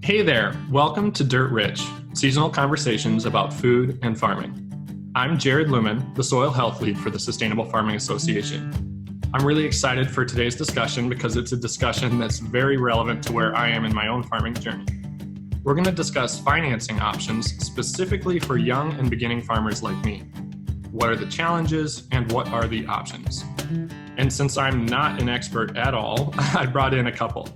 Hey there, welcome to Dirt Rich, seasonal conversations about food and farming. I'm Jared Luhman, the Soil Health Lead for the Sustainable Farming Association. I'm really excited for today's discussion because it's a discussion that's very relevant to where I am in my own farming journey. We're going to discuss financing options specifically for young and beginning farmers like me. What are the challenges and what are the options? And since I'm not an expert at all, I brought in a couple.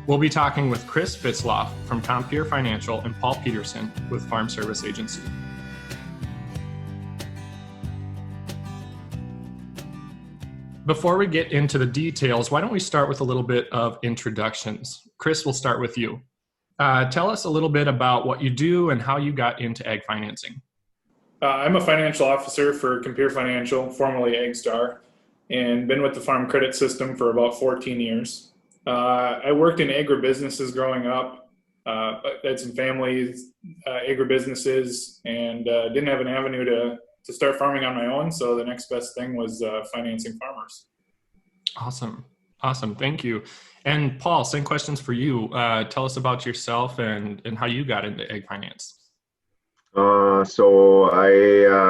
We'll be talking with Chris Fitzloff from Compeer Financial and Paul Peterson with Farm Service Agency. Before we get into the details, why don't we start with a little bit of introductions? Chris, we'll start with you. Tell us a little bit about what you do and how you got into ag financing. I'm a financial officer for Compeer Financial, formerly AgStar, and been with the farm credit system for about 14 years. I worked in agribusinesses growing up. I had some families, agribusinesses, and didn't have an avenue to start farming on my own. So the next best thing was financing farmers. Awesome. Thank you. And Paul, same questions for you. Tell us about yourself and how you got into ag finance. So I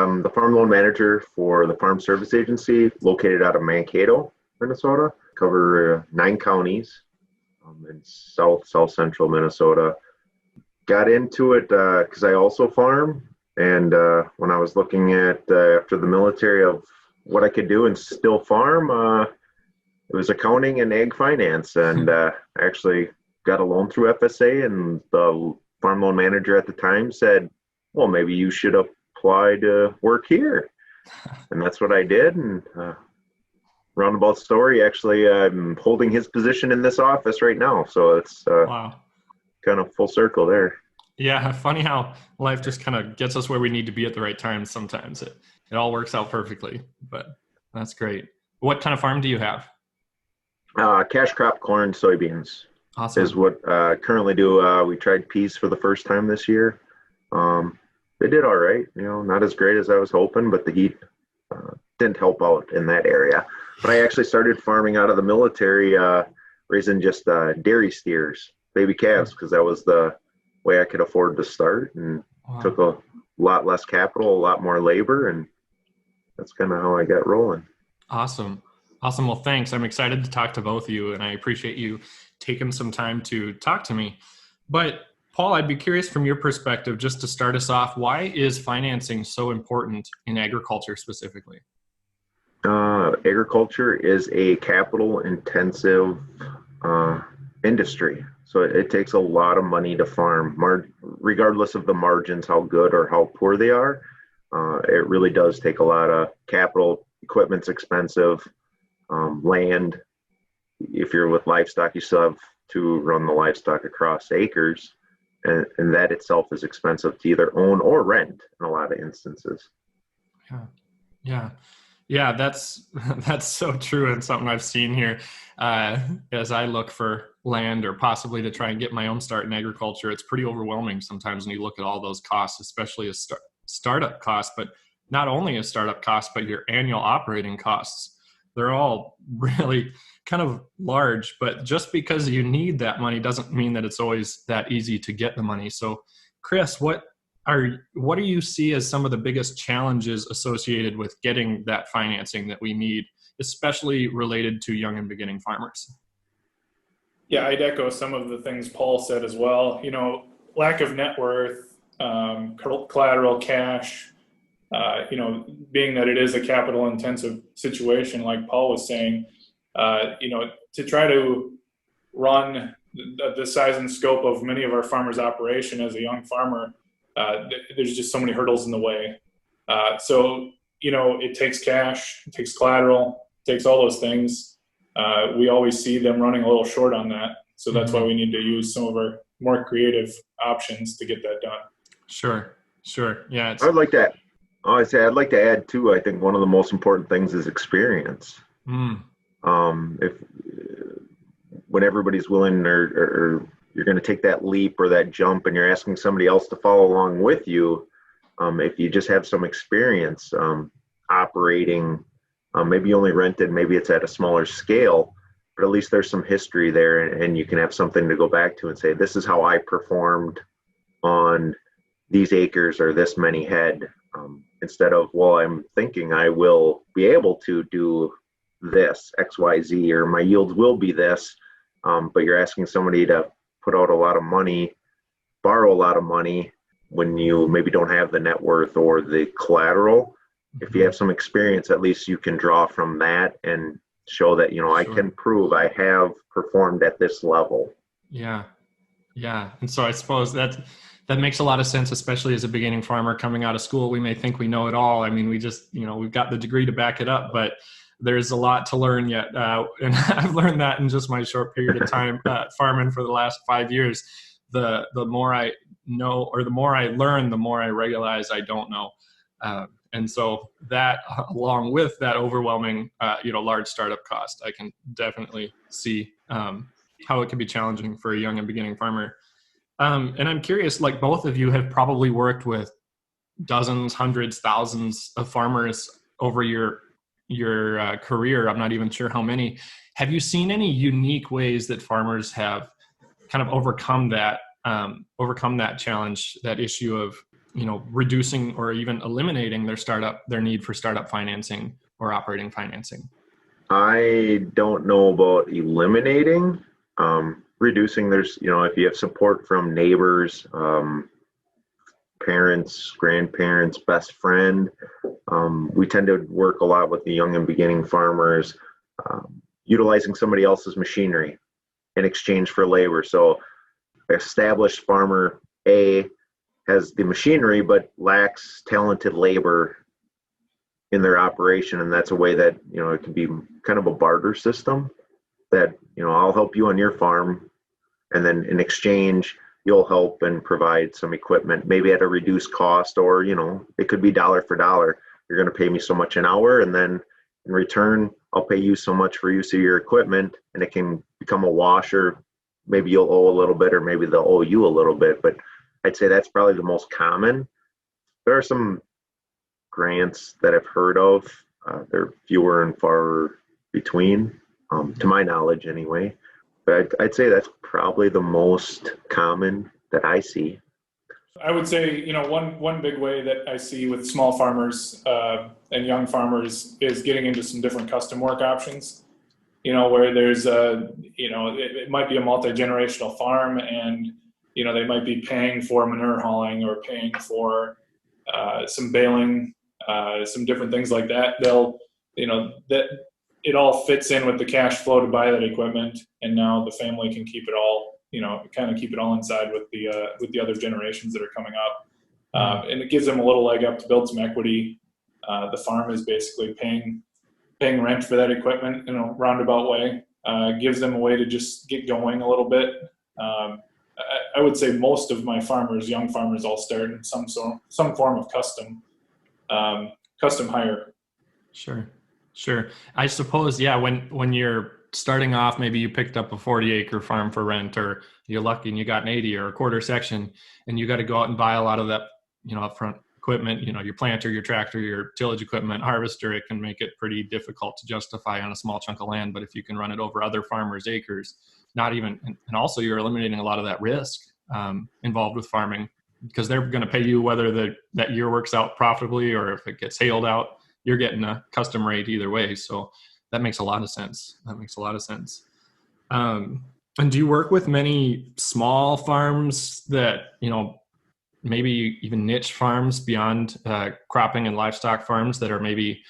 am the farm loan manager for the Farm Service Agency located out of Mankato, Minnesota. Cover 9 counties in south central Minnesota. Got into it because I also farm, and when I was looking at after the military of what I could do and still farm, it was accounting and ag finance, and I actually got a loan through FSA, and the farm loan manager at the time said, well, maybe you should apply to work here. And that's what I did. And roundabout story, actually, I'm holding his position in this office right now. So it's Wow. Kind of full circle there. Yeah, funny how life just kind of gets us where we need to be at the right time sometimes. It all works out perfectly, but that's great. What kind of farm do you have? Cash crop corn, soybeans. Awesome. Is what I currently do. We tried peas for the first time this year. They did all right, not as great as I was hoping, but the heat didn't help out in that area. But I actually started farming out of the military, raising just dairy steers, baby calves, because that was the way I could afford to start, and took a lot less capital, a lot more labor, and that's kind of how I got rolling. Awesome. Well, thanks. I'm excited to talk to both of you, and I appreciate you taking some time to talk to me. But Paul, I'd be curious from your perspective, just to start us off, why is financing so important in agriculture specifically? Agriculture is a capital-intensive industry, so it takes a lot of money to farm, regardless of the margins, how good or how poor they are. It really does take a lot of capital. Equipment's expensive. Land, if you're with livestock, you still have to run the livestock across acres. And that itself is expensive to either own or rent in a lot of instances. Yeah, that's so true, and something I've seen here as I look for land or possibly to try and get my own start in agriculture. It's pretty overwhelming sometimes when you look at all those costs, especially as startup costs, but not only a startup cost, but your annual operating costs. They're all really kind of large, but just because you need that money doesn't mean that it's always that easy to get the money. So, Chris, what do you see as some of the biggest challenges associated with getting that financing that we need, especially related to young and beginning farmers? Yeah, I'd echo some of the things Paul said as well. Lack of net worth, collateral cash, being that it is a capital intensive situation, like Paul was saying, to try to run the size and scope of many of our farmers' operation as a young farmer, there's just so many hurdles in the way. So it takes cash, it takes collateral, it takes all those things. We always see them running a little short on that. So that's why we need to use some of our more creative options to get that done. Sure. Yeah. I'd like to add too, I think one of the most important things is experience. If when everybody's willing or you're going to take that leap or that jump and you're asking somebody else to follow along with you, if you just have some experience operating, maybe you only rented, maybe it's at a smaller scale, but at least there's some history there, and you can have something to go back to and say, this is how I performed on these acres or this many head, instead of, well, I'm thinking I will be able to do this XYZ, or my yields will be this, but you're asking somebody to put out a lot of money, borrow a lot of money when you maybe don't have the net worth or the collateral. If you have some experience, at least you can draw from that and show that, I can prove I have performed at this level. Yeah. And so I suppose that makes a lot of sense, especially as a beginning farmer coming out of school. We may think we know it all. I mean, we just, we've got the degree to back it up, but there's a lot to learn yet. And I've learned that in just my short period of time farming for the last 5 years. The more I know, or the more I learn, the more I realize I don't know. And so that, along with that overwhelming, large startup cost, I can definitely see how it can be challenging for a young and beginning farmer. And I'm curious, like both of you have probably worked with dozens, hundreds, thousands of farmers over your career. I'm not even sure how many. Have you seen any unique ways that farmers have kind of overcome that challenge, that issue of reducing or even eliminating their need for startup financing or operating financing? I don't know about eliminating, reducing. There's, if you have support from neighbors, parents, grandparents, best friend, we tend to work a lot with the young and beginning farmers, utilizing somebody else's machinery in exchange for labor. So established farmer A has the machinery but lacks talented labor in their operation, and that's a way that it can be kind of a barter system, that I'll help you on your farm, and then in exchange you'll help and provide some equipment, maybe at a reduced cost, or it could be dollar for dollar. You're going to pay me so much an hour, and then in return I'll pay you so much for use of your equipment, and it can become a wash, or maybe you'll owe a little bit, or maybe they'll owe you a little bit. But I'd say that's probably the most common. There are some grants that I've heard of. They're fewer and far between, to my knowledge anyway. But I'd say that's probably the most common that I see. I would say, one big way that I see with small farmers and young farmers is getting into some different custom work options. Where there's it might be a multi-generational farm, and they might be paying for manure hauling or paying for some baling, some different things like that. They'll, that it all fits in with the cash flow to buy that equipment, and now the family can keep it all, kind of keep it all inside with the other generations that are coming up, and it gives them a little leg up to build some equity. The farm is basically paying rent for that equipment in a roundabout way. Gives them a way to just get going a little bit. I would say most of my farmers, young farmers, all start in some form of custom hire. Sure. I suppose, yeah, when you're starting off, maybe you picked up a 40-acre farm for rent, or you're lucky and you got an 80 or a quarter section, and you got to go out and buy a lot of that, upfront equipment, your planter, your tractor, your tillage equipment, harvester. It can make it pretty difficult to justify on a small chunk of land. But if you can run it over other farmers' acres, and also you're eliminating a lot of that risk involved with farming, because they're going to pay you whether that year works out profitably or if it gets hailed out. You're getting a custom rate either way. So that makes a lot of sense. And do you work with many small farms that, maybe even niche farms beyond cropping and livestock farms that are maybe,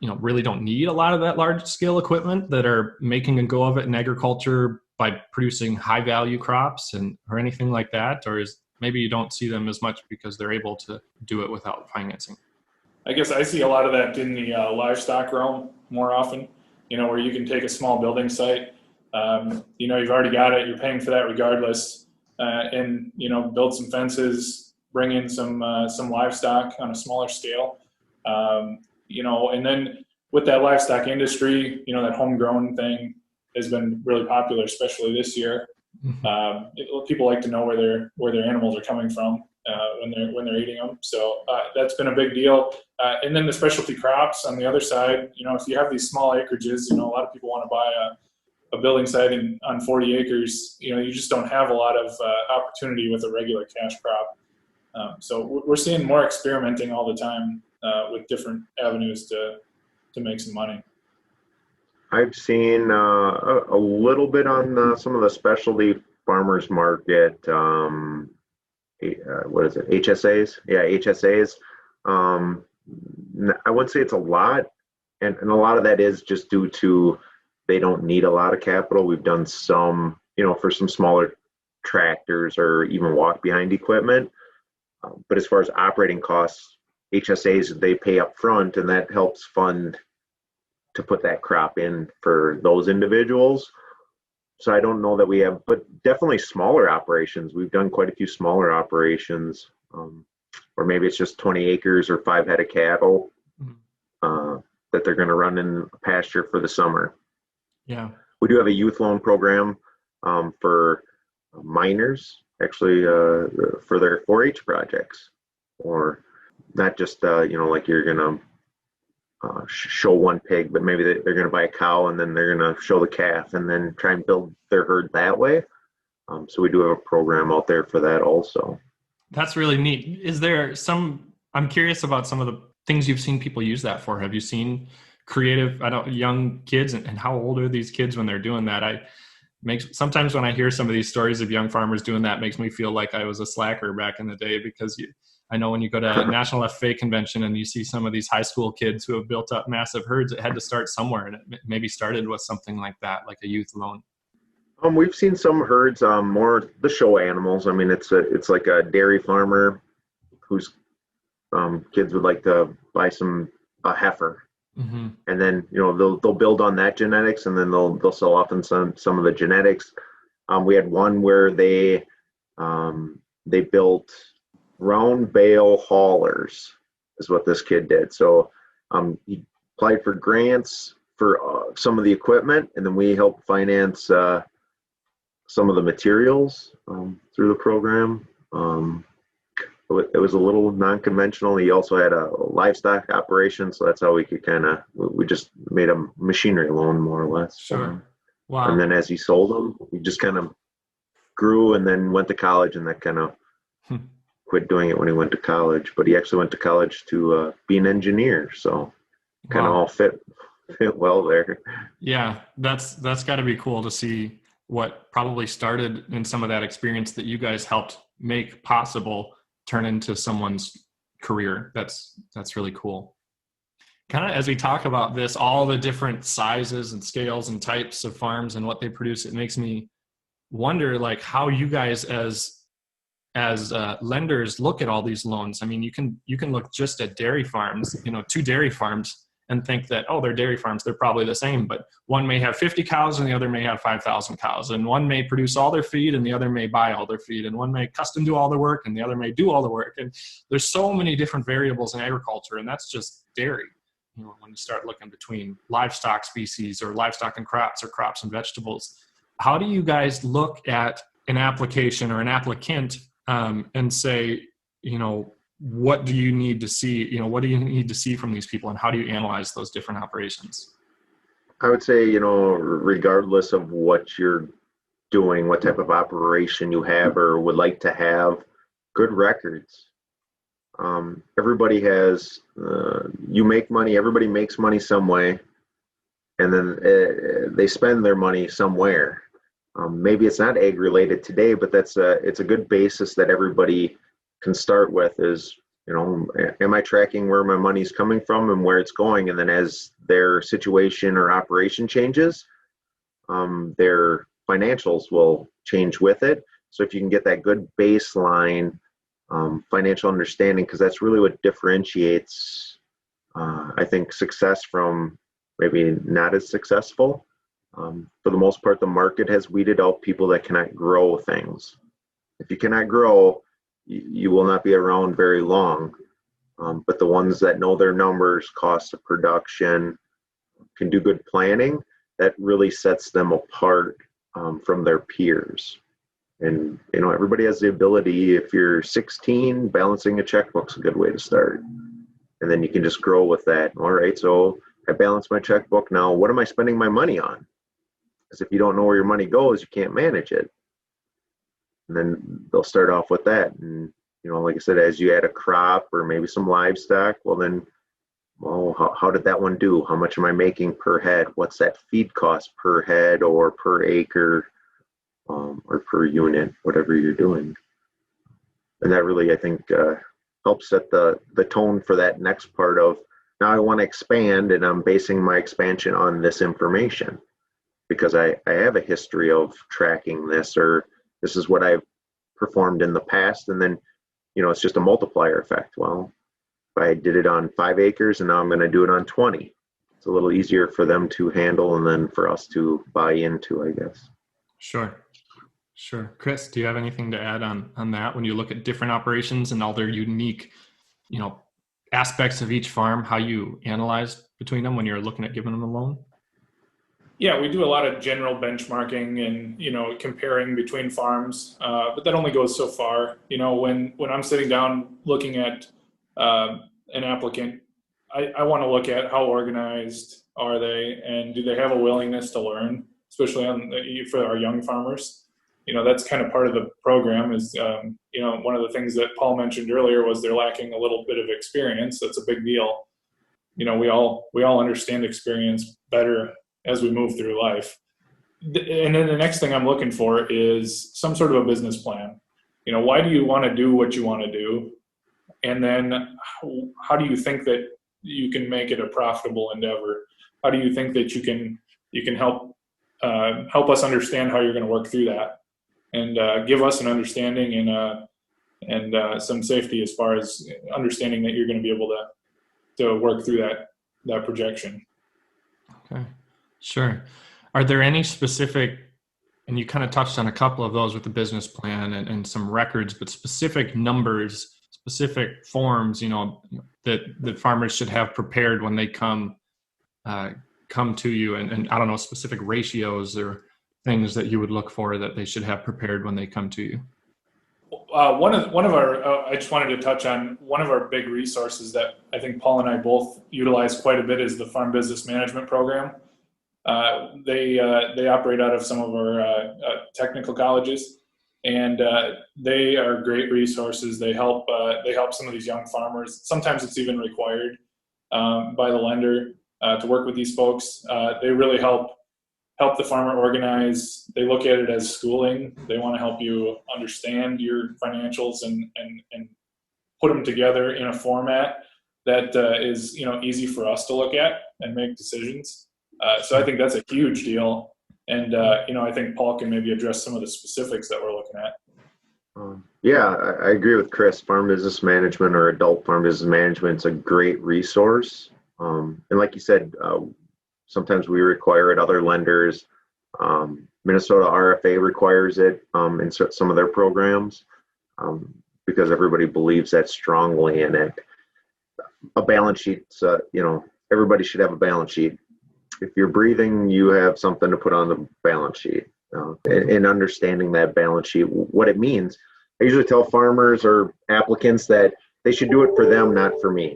really don't need a lot of that large scale equipment, that are making a go of it in agriculture by producing high value crops or anything like that? Or is maybe you don't see them as much because they're able to do it without financing? I guess I see a lot of that in the livestock realm more often, where you can take a small building site, you've already got it, you're paying for that regardless, and, build some fences, bring in some livestock on a smaller scale, and then with that livestock industry, that homegrown thing has been really popular, especially this year. People like to know where their animals are coming from when they're eating them. So that's been a big deal. And then the specialty crops on the other side, if you have these small acreages, a lot of people want to buy a building site on 40 acres, you just don't have a lot of opportunity with a regular cash crop. So we're seeing more experimenting all the time with different avenues to make some money. I've seen a little bit on some of the specialty farmers market. What is it? HSAs? Yeah, HSAs. I wouldn't say it's a lot, and a lot of that is just due to they don't need a lot of capital. We've done some, for some smaller tractors or even walk behind equipment. But as far as operating costs, HSAs, they pay up front, and that helps fund to put that crop in for those individuals. So I don't know that we have, but definitely smaller operations. We've done quite a few smaller operations, or maybe it's just 20 acres or 5 head of cattle that they're going to run in a pasture for the summer. Yeah. We do have a youth loan program for minors, actually, for their 4-H projects, or not just, like you're going to show one pig, but maybe they're going to buy a cow and then they're going to show the calf and then try and build their herd that way. So we do have a program out there for that also. That's really neat. Is there I'm curious about some of the things you've seen people use that for. Have you seen creative, young kids, and how old are these kids when they're doing that? Sometimes when I hear some of these stories of young farmers doing that, makes me feel like I was a slacker back in the day, because I know when you go to a National FFA convention and you see some of these high school kids who have built up massive herds, it had to start somewhere, and it maybe started with something like that, like a youth loan. We've seen some herds, more the show animals. I mean, it's like a dairy farmer whose kids would like to buy a heifer. Mm-hmm. And then they'll build on that genetics, and then they'll sell off in some of the genetics. We had one where they built round bale haulers, is what this kid did. So he applied for grants for some of the equipment, and then we helped finance some of the materials through the program. It was a little non-conventional. He also had a livestock operation, so that's how we could we just made a machinery loan, more or less. Sure. Wow. And then as he sold them, he just kind of grew, and then went to college, and that kind of quit doing it when he went to college. But he actually went to college to be an engineer, so kind of all fit well there. Yeah, that's got to be cool to see what probably started in some of that experience that you guys helped make possible turn into someone's career. That's really cool. Kind of as we talk about this, all the different sizes and scales and types of farms and what they produce, it makes me wonder, like, how you guys as lenders look at all these loans. I mean, you can look just at dairy farms, 2 dairy farms, and think that, they're dairy farms, they're probably the same, but one may have 50 cows and the other may have 5,000 cows, and one may produce all their feed and the other may buy all their feed, and one may custom do all the work and the other may do all the work. And there's so many different variables in agriculture, and that's just dairy. When you start looking between livestock species or livestock and crops or crops and vegetables, how do you guys look at an application or an applicant and say, what do you need to see? What do you need to see from these people, and how do you analyze those different operations? I would say, regardless of what you're doing, what type of operation you have or would like to have, good records. Everybody has, you make money, everybody makes money some way, and then they spend their money somewhere. Maybe it's not ag related today, but it's a good basis that everybody can start with is, am I tracking where my money's coming from and where it's going? And then as their situation or operation changes, their financials will change with it. So if you can get that good baseline financial understanding, because that's really what differentiates, I think, success from maybe not as successful. For the most part, the market has weeded out people that cannot grow things. If you cannot grow, you will not be around very long. But the ones that know their numbers, cost of production, can do good planning, that really sets them apart from their peers. And, everybody has the ability, if you're 16, balancing a checkbook's a good way to start. And then you can just grow with that. All right, so I balance my checkbook now. What am I spending my money on? Because if you don't know where your money goes, you can't manage it. And then they'll start off with that. And, like I said, as you add a crop or maybe some livestock, how did that one do? How much am I making per head? What's that feed cost per head or per acre, or per unit, whatever you're doing? And that really, I think, helps set the tone for that next part of, now I want to expand, and I'm basing my expansion on this information because I have a history of tracking this, or this is what I've performed in the past. And then, it's just a multiplier effect. Well, if I did it on 5 acres and now I'm going to do it on 20, it's a little easier for them to handle and then for us to buy into, I guess. Sure. Chris, do you have anything to add on that when you look at different operations and all their unique, aspects of each farm, how you analyze between them when you're looking at giving them a loan? Yeah, we do a lot of general benchmarking and, comparing between farms, but that only goes so far. When I'm sitting down looking at an applicant, I want to look at how organized are they, and do they have a willingness to learn, especially for our young farmers. That's kind of part of the program is, one of the things that Paul mentioned earlier was they're lacking a little bit of experience. That's a big deal. We all understand experience better as we move through life. And then the next thing I'm looking for is some sort of a business plan. Why do you want to do what you want to do? And then how do you think that you can make it a profitable endeavor? How do you think that you can help us understand how you're going to work through that, and give us an understanding and some safety as far as understanding that you're going to be able to work through that projection. Okay. Sure. Are there any specific, and you kind of touched on a couple of those with the business plan and some records, but specific numbers, specific forms, that farmers should have prepared when they come to you, and I don't know, specific ratios or things that you would look for that they should have prepared when they come to you? One of our, I just wanted to touch on one of our big resources that I think Paul and I both utilize quite a bit is the Farm Business Management Program. They operate out of some of our technical colleges, and they are great resources. They help some of these young farmers. Sometimes it's even required by the lender to work with these folks. They really help the farmer organize. They look at it as schooling. They want to help you understand your financials and put them together in a format that is easy for us to look at and make decisions. So I think that's a huge deal. And, I think Paul can maybe address some of the specifics that we're looking at. Yeah, I agree with Chris. Farm Business Management or Adult Farm Business Management is a great resource. And like you said, sometimes we require it, other lenders. Minnesota RFA requires it in some of their programs because everybody believes that strongly in it. A balance sheet, everybody should have a balance sheet. If you're breathing, you have something to put on the balance sheet. And understanding that balance sheet, what it means. I usually tell farmers or applicants that they should do it for them, not for me.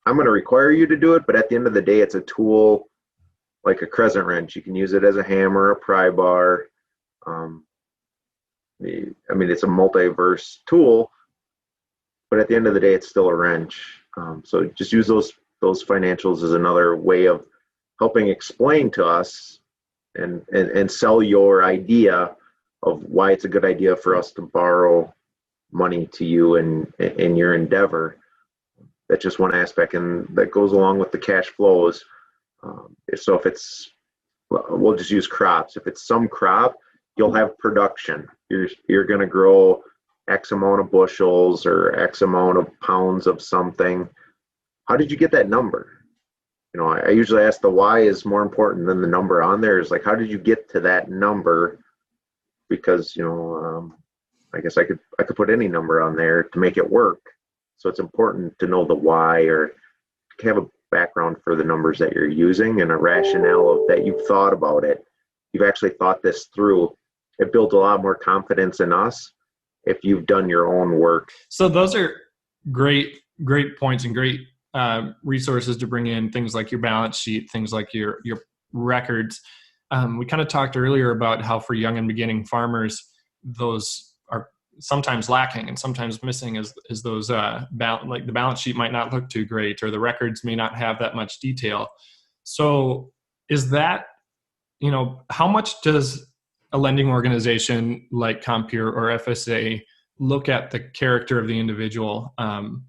I'm going to require you to do it, but at the end of the day, it's a tool like a crescent wrench. You can use it as a hammer, a pry bar. It's a multiverse tool, but at the end of the day, it's still a wrench. So just use those financials as another way of helping explain to us and sell your idea of why it's a good idea for us to borrow money to you in your endeavor. That's just one aspect, and that goes along with the cash flows. So if we'll just use crops. If it's some crop, you'll have production. You're going to grow X amount of bushels or X amount of pounds of something. How did you get that number? I usually ask the why is more important than the number on there. Is like, how did you get to that number? Because, I guess I could put any number on there to make it work. So it's important to know the why, or have a background for the numbers that you're using and a rationale of that you've thought about it. You've actually thought this through. It builds a lot more confidence in us if you've done your own work. So those are great points and great resources to bring in, things like your balance sheet, things like your records. We kind of talked earlier about how for young and beginning farmers, those are sometimes lacking and sometimes missing is those like the balance sheet might not look too great or the records may not have that much detail. So is that, how much does a lending organization like Compeer or FSA look at the character of the individual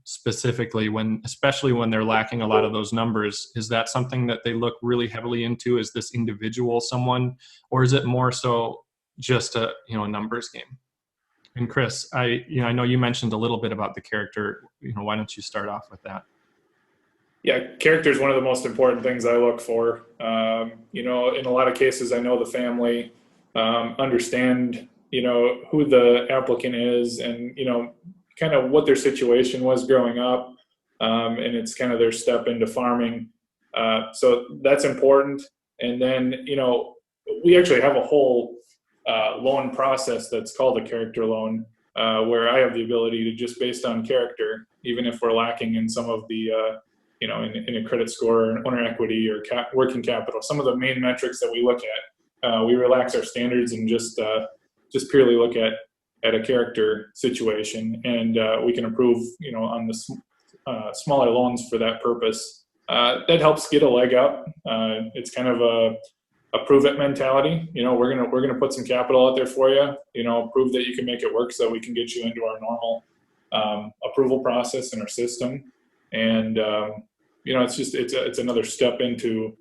specifically especially when they're lacking a lot of those numbers? Is that something that they look really heavily into? Is this individual someone, or is it more so just a numbers game? And Chris, I know you mentioned a little bit about the character. Why don't you start off with that? Yeah, character is one of the most important things I look for. In a lot of cases, I know the family, understand, who the applicant is and, kind of what their situation was growing up. And it's kind of their step into farming. So that's important. And then, we actually have a whole loan process that's called a character loan, where I have the ability to just based on character, even if we're lacking in some of the, in a credit score or owner equity or working capital, some of the main metrics that we look at, we relax our standards and just purely look at a character situation, and we can approve, on the smaller loans for that purpose. That helps get a leg up. It's kind of a prove it mentality. We're gonna put some capital out there for you. Prove that you can make it work, so we can get you into our normal approval process in our system. And it's another step into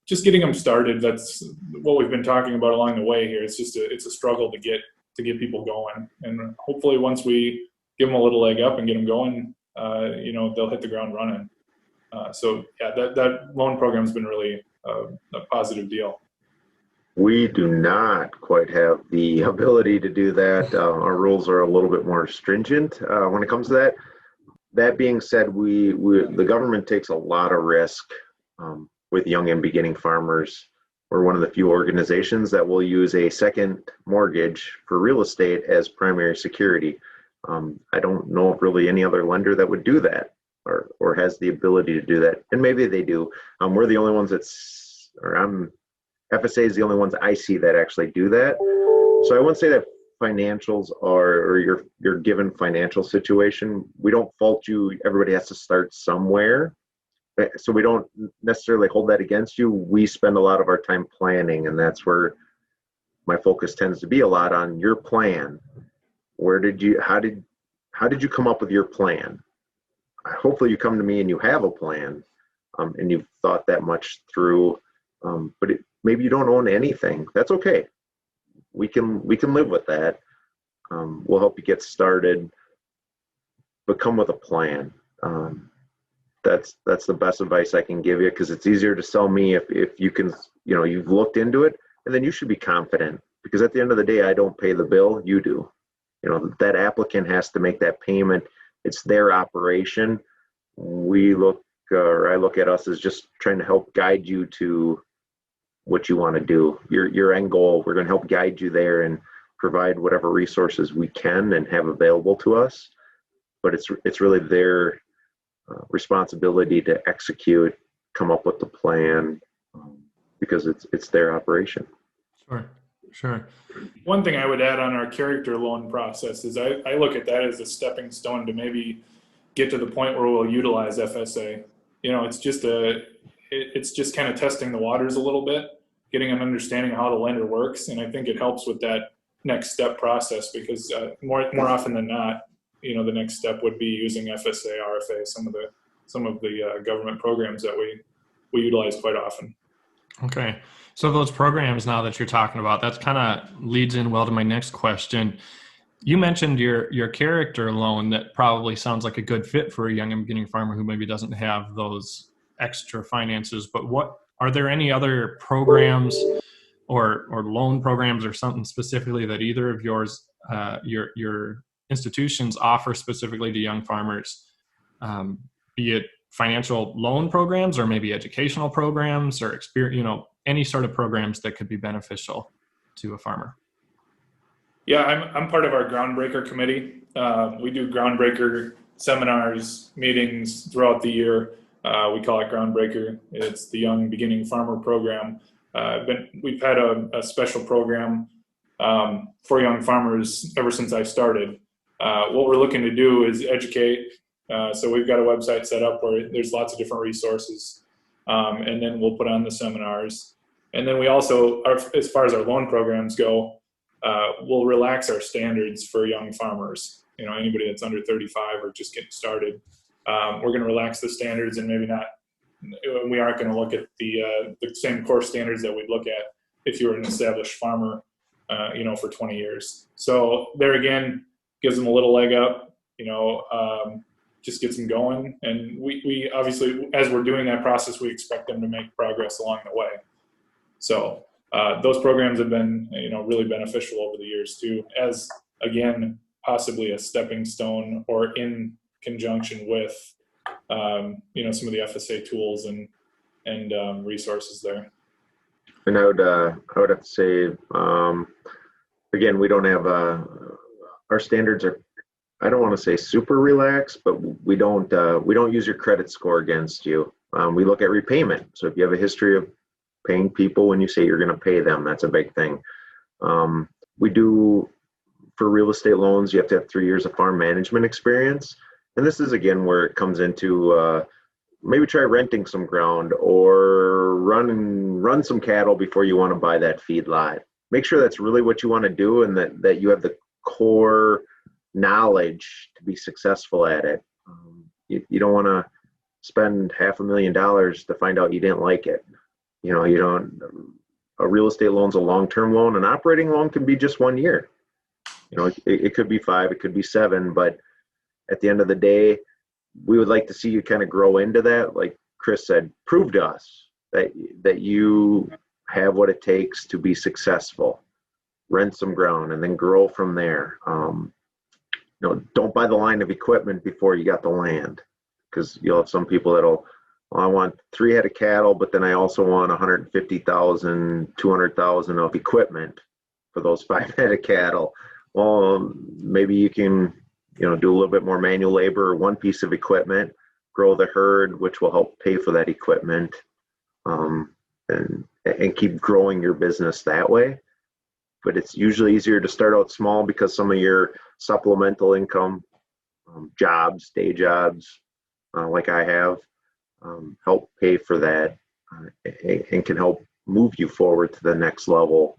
just getting them started. That's what we've been talking about along the way here. It's a struggle to get people going, and hopefully once we give them a little leg up and get them going, they'll hit the ground running. So yeah, that loan program's been really a positive deal. We do not quite have the ability to do that. Our rules are a little bit more stringent when it comes to that. That being said, the government takes a lot of risk with young and beginning farmers. We're one of the few organizations that will use a second mortgage for real estate as primary security. I don't know of really any other lender that would do that or has the ability to do that. And maybe they do. We're the only ones FSA is the only ones I see that actually do that. So I wouldn't say that financials or your given financial situation, we don't fault you. Everybody has to start somewhere. So we don't necessarily hold that against you. We spend a lot of our time planning, and that's where my focus tends to be a lot on your plan. How did you come up with your plan? Hopefully you come to me and you have a plan, and you've thought that much through, but maybe you don't own anything. That's okay. We can live with that. We'll help you get started, but come with a plan. That's the best advice I can give you, because it's easier to sell me if you can, you've looked into it, and then you should be confident, because at the end of the day, I don't pay the bill, you do. That applicant has to make that payment. It's their operation. I look at us as just trying to help guide you to what you want to do, your end goal. We're going to help guide you there and provide whatever resources we can and have available to us. But it's really their responsibility to execute, come up with the plan, because it's their operation. Sure. One thing I would add on our character loan process is I look at that as a stepping stone to maybe get to the point where we'll utilize FSA. It's just kind of testing the waters a little bit, getting an understanding of how the lender works, and I think it helps with that next step process, because more often than not, the next step would be using FSA, RFA, some of the government programs that we utilize quite often. Okay. So those programs now that you're talking about, that kind of leads in well to my next question. You mentioned your character loan that probably sounds like a good fit for a young and beginning farmer who maybe doesn't have those extra finances, but are there any other programs or loan programs or something specifically that either of yours, your institutions offer specifically to young farmers, be it financial loan programs or maybe educational programs or any sort of programs that could be beneficial to a farmer? Yeah, I'm part of our Groundbreaker committee. We do Groundbreaker seminars, meetings throughout the year. We call it Groundbreaker. It's the Young Beginning Farmer Program. we've had a special program for young farmers ever since I started. What we're looking to do is educate. So we've got a website set up where there's lots of different resources, and then we'll put on the seminars. And then we also, as far as our loan programs go, we'll relax our standards for young farmers. Anybody that's under 35 or just getting started, we're going to relax the standards, and maybe not. We aren't going to look at the same core standards that we'd look at if you were an established farmer, for 20 years. So there again, gives them a little leg up, just gets them going. And we obviously, as we're doing that process, we expect them to make progress along the way. So those programs have been, really beneficial over the years too, as again, possibly a stepping stone or in conjunction with, some of the FSA tools and resources there. And I would have to say, again, we don't have our standards are, I don't want to say super relaxed, but we don't use your credit score against you. We look at repayment. So if you have a history of paying people when you say you're going to pay them, that's a big thing. We do, for real estate loans, you have to have 3 years of farm management experience. And this is, again, where it comes into maybe try renting some ground or run some cattle before you want to buy that feed lot. Make sure that's really what you want to do, and that you have the core knowledge to be successful at it. You don't want to spend $500,000 to find out you didn't like it. You don't. A real estate loan's a long-term loan. An operating loan can be just 1 year. It could be 5, it could be 7, but at the end of the day, we would like to see you kind of grow into that. Like Chris said, prove to us that you have what it takes to be successful. Rent some ground and then grow from there. Don't buy the line of equipment before you got the land, because you'll have some people that'll, I want 3 head of cattle, but then I also want 150,000, 200,000 of equipment for those 5 head of cattle. Well, maybe you can, do a little bit more manual labor or one piece of equipment, grow the herd, which will help pay for that equipment, and keep growing your business that way. But it's usually easier to start out small because some of your supplemental income, day jobs, like I have, help pay for that, and can help move you forward to the next level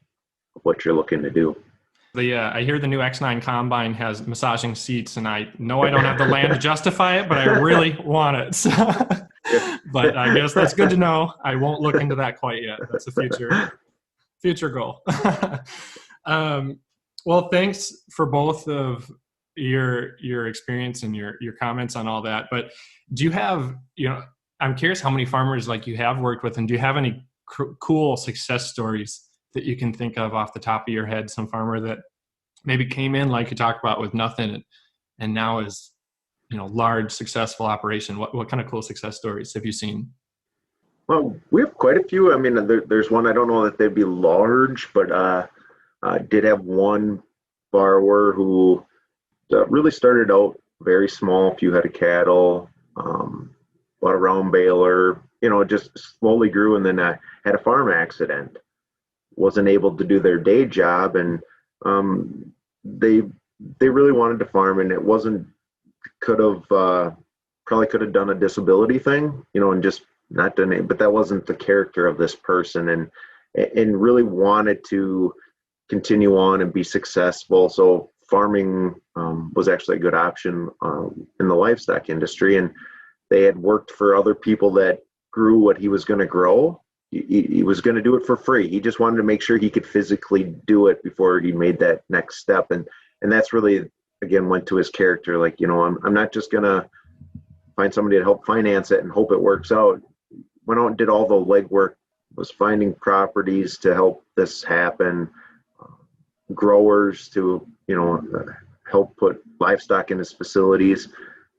of what you're looking to do. I hear the new X9 combine has massaging seats, and I know I don't have the land to justify it, but I really want it. So, but I guess that's good to know. I won't look into that quite yet. That's a future goal. Well, thanks for both of your experience and your comments on all that. But do you have, I'm curious how many farmers like you have worked with, and do you have any cool success stories that you can think of off the top of your head? Some farmer that maybe came in, like you talked about, with nothing and now is, large successful operation. What kind of cool success stories have you seen? Well, we have quite a few. I mean, there's one, I don't know that they'd be large, but did have one borrower who really started out very small, a few head of cattle, bought a round baler, just slowly grew, and then had a farm accident. Wasn't able to do their day job, and they really wanted to farm, and it wasn't, probably could have done a disability thing, and just not done it, but that wasn't the character of this person, and really wanted to continue on and be successful. So farming was actually a good option in the livestock industry, and they had worked for other people that grew what he was going to grow. He was going to do it for free. He just wanted to make sure he could physically do it before he made that next step. And that's really, again, went to his character. Like, I'm not just going to find somebody to help finance it and hope it works out. Went out and did all the legwork, was finding properties to help this happen, growers to, help put livestock in his facilities.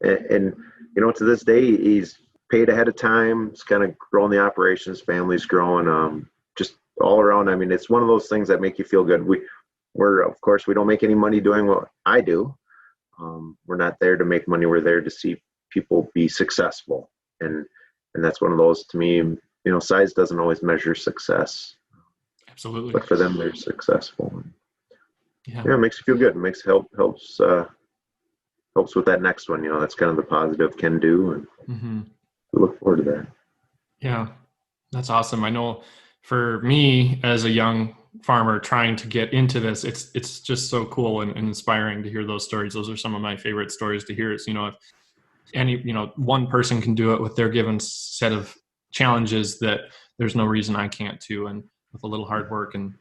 And to this day, he's paid ahead of time. It's kind of growing the operations, family's growing, just all around. I mean, it's one of those things that make you feel good. We're of course, we don't make any money doing what I do. We're not there to make money. We're there to see people be successful. And that's one of those, to me, size doesn't always measure success. Absolutely. but for them, they're successful. Yeah. It makes you feel good. It helps with that next one. That's kind of the positive can do, and we look forward to that. Yeah, that's awesome. I know for me as a young farmer trying to get into this, it's just so cool and inspiring to hear those stories. Those are some of my favorite stories to hear. It's, if any, one person can do it with their given set of challenges, that there's no reason I can't too. And with a little hard work and,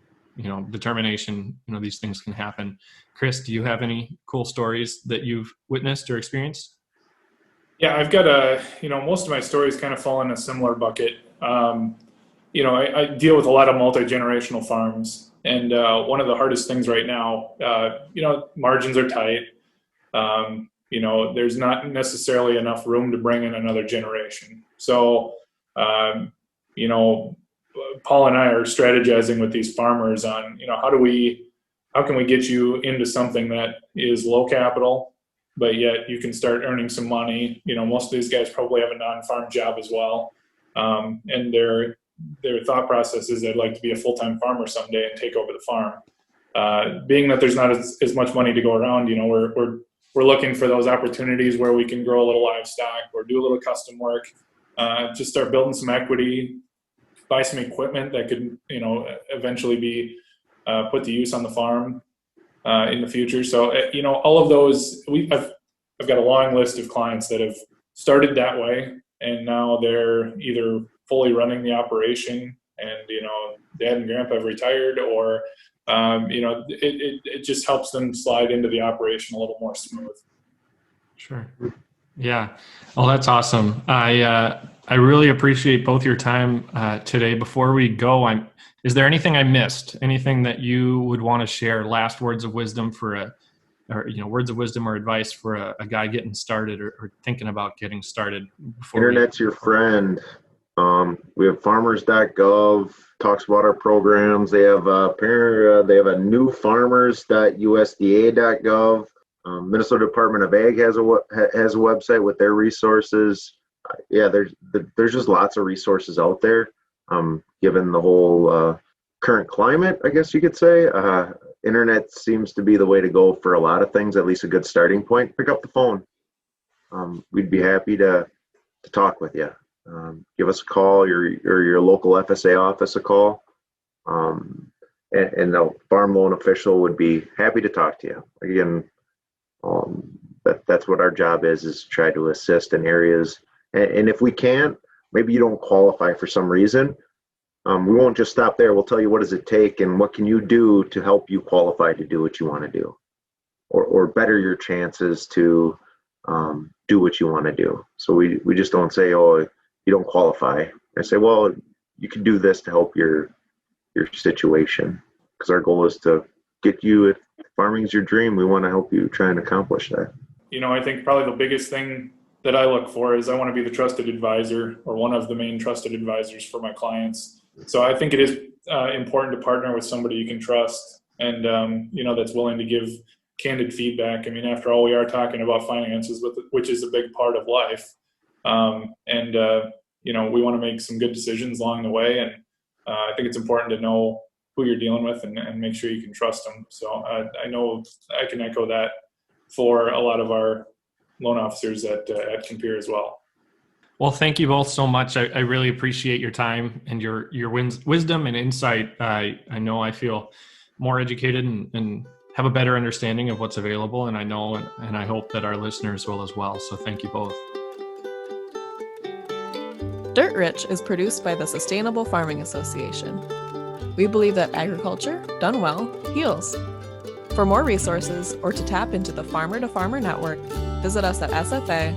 determination, these things can happen. Chris, do you have any cool stories that you've witnessed or experienced? Yeah, I've got most of my stories kind of fall in a similar bucket. I deal with a lot of multi-generational farms, and one of the hardest things right now, margins are tight. There's not necessarily enough room to bring in another generation. So, Paul and I are strategizing with these farmers on, how can we get you into something that is low capital, but yet you can start earning some money. Most of these guys probably have a non-farm job as well. And their thought process is they'd like to be a full-time farmer someday and take over the farm. Being that there's not as much money to go around, we're looking for those opportunities where we can grow a little livestock or do a little custom work, just start building some equity, buy some equipment that could, eventually be put to use on the farm in the future. So, all of those, I've got a long list of clients that have started that way, and now they're either fully running the operation and, dad and grandpa have retired, or, it just helps them slide into the operation a little more smooth. Sure. Yeah. Well, that's awesome. I really appreciate both your time today. Before we go, is there anything I missed? Anything that you would want to share? Last words of wisdom words of wisdom or advice for a guy getting started or thinking about getting started? Internet's your friend. We have farmers.gov, talks about our programs. They have a new farmers.usda.gov. Minnesota Department of Ag has a website with their resources. There's just lots of resources out there. Given the whole current climate, I guess you could say, internet seems to be the way to go for a lot of things. At least a good starting point. Pick up the phone. We'd be happy to talk with you. Give us a call, or your local FSA office a call, and the farm loan official would be happy to talk to you. Again, that's what our job is try to assist in areas. And if we can't, maybe you don't qualify for some reason, we won't just stop there. We'll tell you what does it take and what can you do to help you qualify to do what you want to do, or better your chances to do what you want to do. So we just don't say, oh, you don't qualify. I say, well, you can do this to help your situation, because our goal is to get you, if farming is your dream, we want to help you try and accomplish that. I think probably the biggest thing that I look for is I want to be the trusted advisor, or one of the main trusted advisors for my clients. So I think it is important to partner with somebody you can trust and, that's willing to give candid feedback. I mean, after all, we are talking about finances, which is a big part of life. We want to make some good decisions along the way. And I think it's important to know who you're dealing with and make sure you can trust them. So I know I can echo that for a lot of our loan officers at Compeer as well. Well, thank you both so much. I really appreciate your time and your wisdom and insight. I know I feel more educated and have a better understanding of what's available. And I know and I hope that our listeners will as well. So thank you both. Dirt Rich is produced by the Sustainable Farming Association. We believe that agriculture, done well, heals. For more resources or to tap into the Farmer to Farmer Network, visit us at sfa-mn.org.